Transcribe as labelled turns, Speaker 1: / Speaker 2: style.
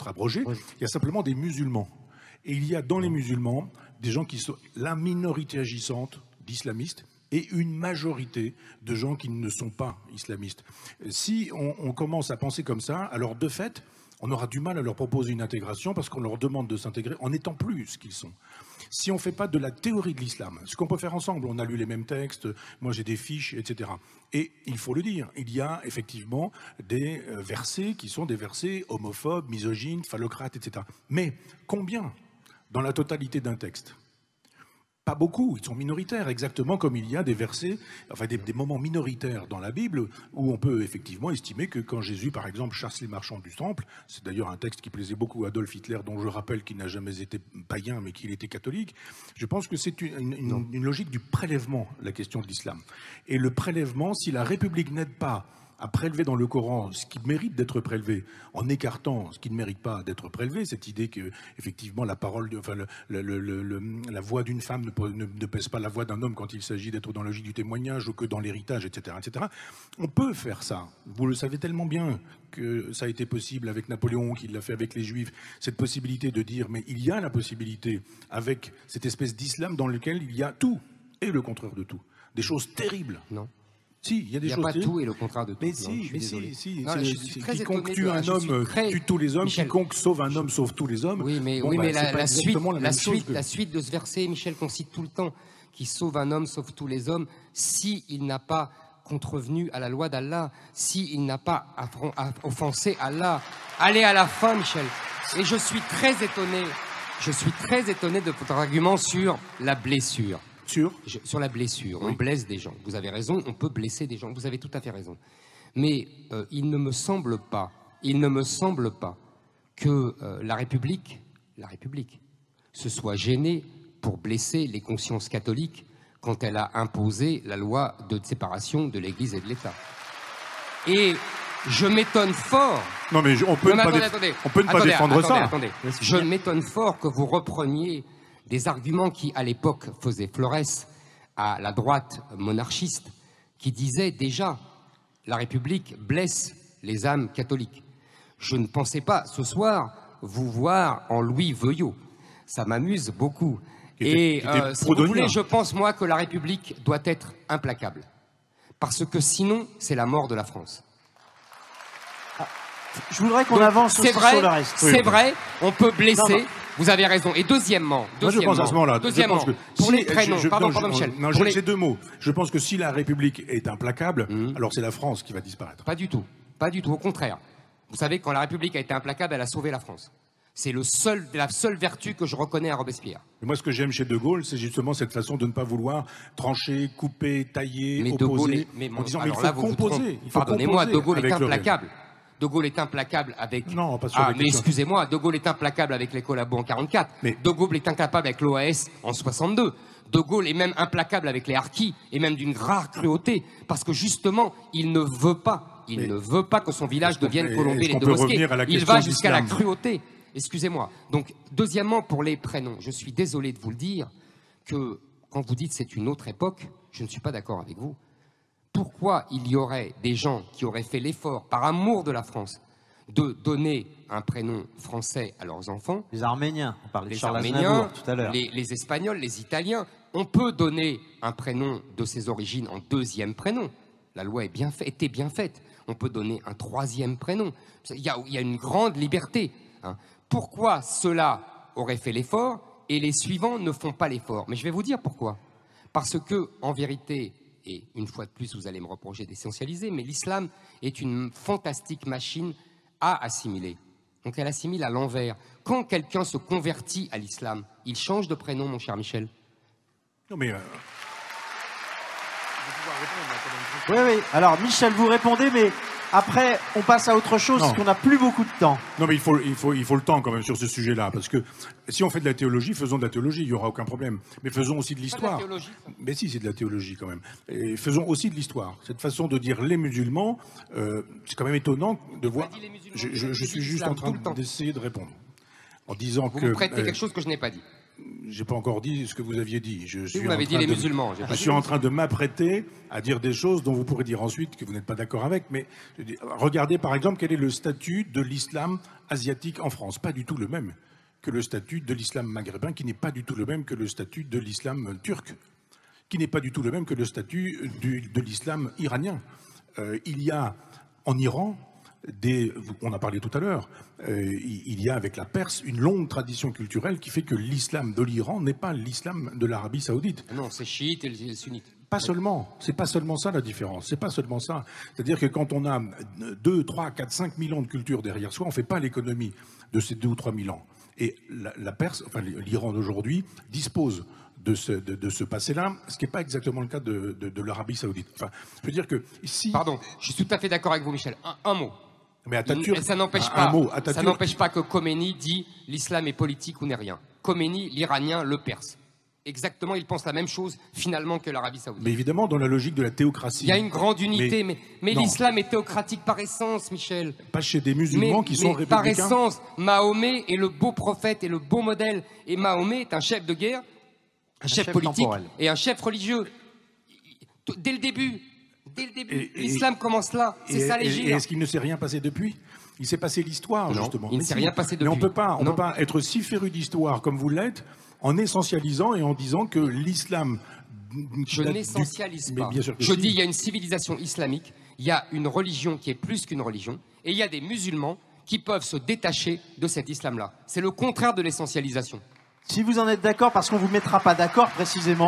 Speaker 1: abrogé. Il y a simplement des musulmans. Et il y a dans les musulmans des gens qui sont la minorité agissante d'islamistes et une majorité de gens qui ne sont pas islamistes. Si on commence à penser comme ça, alors de fait, on aura du mal à leur proposer une intégration parce qu'on leur demande de s'intégrer en n'étant plus ce qu'ils sont. Si on ne fait pas de la théorie de l'islam, ce qu'on peut faire ensemble, on a lu les mêmes textes, moi j'ai des fiches, etc. Et il faut le dire, il y a effectivement des versets qui sont des versets homophobes, misogynes, phallocrates, etc. Mais combien dans la totalité d'un texte? Pas beaucoup, ils sont minoritaires, exactement comme il y a des versets, enfin des moments minoritaires dans la Bible où on peut effectivement estimer que quand Jésus, par exemple, chasse les marchands du temple, c'est d'ailleurs un texte qui plaisait beaucoup à Adolf Hitler, dont je rappelle qu'il n'a jamais été païen, mais qu'il était catholique, je pense que c'est une logique du prélèvement, la question de l'islam. Et le prélèvement, si la République n'aide pas à prélever dans le Coran ce qui mérite d'être prélevé, en écartant ce qui ne mérite pas d'être prélevé, cette idée que effectivement la parole, la voix d'une femme ne pèse pas la voix d'un homme quand il s'agit d'être dans la logique du témoignage ou que dans l'héritage, etc., etc. On peut faire ça. Vous le savez tellement bien que ça a été possible avec Napoléon, qu'il l'a fait avec les Juifs, cette possibilité de dire, mais il y a la possibilité avec cette espèce d'islam dans lequel il y a tout et le contraire de tout. Des choses terribles.
Speaker 2: Non.
Speaker 1: Si, il y a des choses.
Speaker 2: Il n'y a pas tout et le contraire de tout.
Speaker 1: Mais si.
Speaker 2: Quiconque
Speaker 1: tue un homme tue tous les hommes,
Speaker 2: Michel,
Speaker 1: quiconque sauve un homme sauve tous les hommes.
Speaker 2: Oui, mais, la suite de ce verset, Michel, qu'on cite tout le temps, qui sauve un homme sauve tous les hommes, s'il n'a pas contrevenu à la loi d'Allah, s'il n'a pas offensé Allah. Allez à la fin, Michel. Et je suis très étonné de votre argument sur la blessure. Sur la blessure, oui. On blesse des gens. Vous avez raison, on peut blesser des gens. Vous avez tout à fait raison. Mais il ne me semble pas que la République se soit gênée pour blesser les consciences catholiques quand elle a imposé la loi de séparation de l'Église et de l'État. Et je m'étonne fort.
Speaker 1: Non, mais on peut ne pas défendre ça.
Speaker 2: Attendez. Je m'étonne fort que vous repreniez des arguments qui, à l'époque, faisaient florès à la droite monarchiste, qui disaient déjà « la République blesse les âmes catholiques ». Je ne pensais pas, ce soir, vous voir en Louis Veuillot. Ça m'amuse beaucoup. Et si vous voulez, je pense, moi, que la République doit être implacable. Parce que sinon, c'est la mort de la France.
Speaker 3: Je voudrais qu'on avance sur le reste.
Speaker 2: C'est vrai, on peut blesser. Vous avez raison. Et deuxièmement,
Speaker 1: moi je pense à ce moment-là,
Speaker 2: pour les prénoms, pardon Michel.
Speaker 1: Non, j'ai deux mots. Je pense que si la République est implacable, alors c'est la France qui va disparaître.
Speaker 2: Pas du tout, au contraire. Vous savez, quand la République a été implacable, elle a sauvé la France. C'est la seule vertu que je reconnais à Robespierre.
Speaker 1: Et moi, ce que j'aime chez De Gaulle, c'est justement cette façon de ne pas vouloir trancher, couper, tailler, opposer, en disant mais il faut composer.
Speaker 2: Pardonnez-moi, De Gaulle est implacable. De Gaulle est implacable avec...
Speaker 1: Non, pas sur
Speaker 2: mais excusez-moi, De Gaulle est implacable avec les collabos en 44. Mais... De Gaulle est incapable avec l'OAS en 62. De Gaulle est même implacable avec les harkis, et même d'une rare cruauté, parce que justement, il ne veut pas que son village devienne colombé les deux mosquées. Il va jusqu'à la cruauté. Excusez-moi. Donc, deuxièmement, pour les prénoms, je suis désolé de vous le dire, que quand vous dites c'est une autre époque, je ne suis pas d'accord avec vous. Pourquoi il y aurait des gens qui auraient fait l'effort, par amour de la France, de donner un prénom français à leurs enfants?
Speaker 3: Les Arméniens, on parlait de Charles
Speaker 2: Arméniens,
Speaker 3: Aznavour tout à l'heure.
Speaker 2: Les Espagnols, les Italiens. On peut donner un prénom de ses origines en deuxième prénom. La loi était bien faite. On peut donner un troisième prénom. Il y a une grande liberté. Hein. Pourquoi ceux-là auraient fait l'effort et les suivants ne font pas l'effort? Mais je vais vous dire pourquoi. Parce que, en vérité... Et une fois de plus, vous allez me reprocher d'essentialiser, mais l'islam est une fantastique machine à assimiler. Donc elle assimile à l'envers. Quand quelqu'un se convertit à l'islam, il change de prénom, mon cher Michel.
Speaker 1: Non mais...
Speaker 3: Oui. Alors Michel, vous répondez, mais après, on passe à autre chose, parce qu'on n'a plus beaucoup de temps.
Speaker 1: Non, mais il faut le temps quand même sur ce sujet-là, parce que si on fait de la théologie, faisons de la théologie, il n'y aura aucun problème. Mais faisons aussi de l'histoire. Mais si, c'est de la théologie quand même. Et faisons aussi de l'histoire. Cette façon de dire les musulmans, c'est quand même étonnant de voir... Je suis juste en train d'essayer de répondre. En disant
Speaker 2: vous me prêtez quelque chose que je n'ai pas dit.
Speaker 1: j'ai pas encore dit ce que vous aviez dit.
Speaker 2: Vous m'avez dit les musulmans.
Speaker 1: Je suis en train de m'apprêter à dire des choses dont vous pourrez dire ensuite que vous n'êtes pas d'accord avec. Mais regardez par exemple quel est le statut de l'islam asiatique en France. Pas du tout le même que le statut de l'islam maghrébin, qui n'est pas du tout le même que le statut de l'islam turc, qui n'est pas du tout le même que le statut de l'islam iranien. Il y a en Iran, on a parlé tout à l'heure, il y a avec la Perse une longue tradition culturelle qui fait que l'islam de l'Iran n'est pas l'islam de l'Arabie Saoudite.
Speaker 2: Non, c'est chiite et sunnite.
Speaker 1: Pas seulement, c'est pas seulement ça la différence, c'est pas seulement ça. C'est-à-dire que quand on a 2, 3, 4, 5 000 ans de culture derrière soi, on ne fait pas l'économie de ces 2 ou 3 000 ans. Et la Perse, enfin l'Iran d'aujourd'hui, dispose de ce passé-là, ce qui n'est pas exactement le cas de l'Arabie Saoudite. Enfin, je veux dire que si...
Speaker 2: Pardon, je suis tout à fait d'accord avec vous, Michel. Un mot.
Speaker 1: Mais Atatürk,
Speaker 2: ça n'empêche pas que Khomeini dit l'islam est politique ou n'est rien. Khomeini, l'Iranien, le Perse. Exactement, ils pensent la même chose finalement que l'Arabie Saoudite.
Speaker 1: Mais évidemment, dans la logique de la théocratie.
Speaker 2: Il y a une grande unité, mais l'islam est théocratique par essence, Michel.
Speaker 1: Pas chez des musulmans qui sont républicains.
Speaker 2: Par essence, Mahomet est le beau prophète et le beau modèle. Et Mahomet est un chef de guerre, un chef politique temporel. Et un chef religieux. Dès le début, l'islam commence là. C'est ça les
Speaker 1: Et est-ce qu'il ne s'est rien passé depuis ? Il s'est passé l'histoire, justement.
Speaker 2: Il ne s'est rien passé depuis.
Speaker 1: Mais on ne peut pas être si féru d'histoire comme vous l'êtes en essentialisant et en disant que l'islam...
Speaker 2: Je n'essentialise pas. Je dis il y a une civilisation islamique, il y a une religion qui est plus qu'une religion, et il y a des musulmans qui peuvent se détacher de cet islam-là. C'est le contraire de l'essentialisation.
Speaker 3: Si vous en êtes d'accord, parce qu'on ne vous mettra pas d'accord précisément,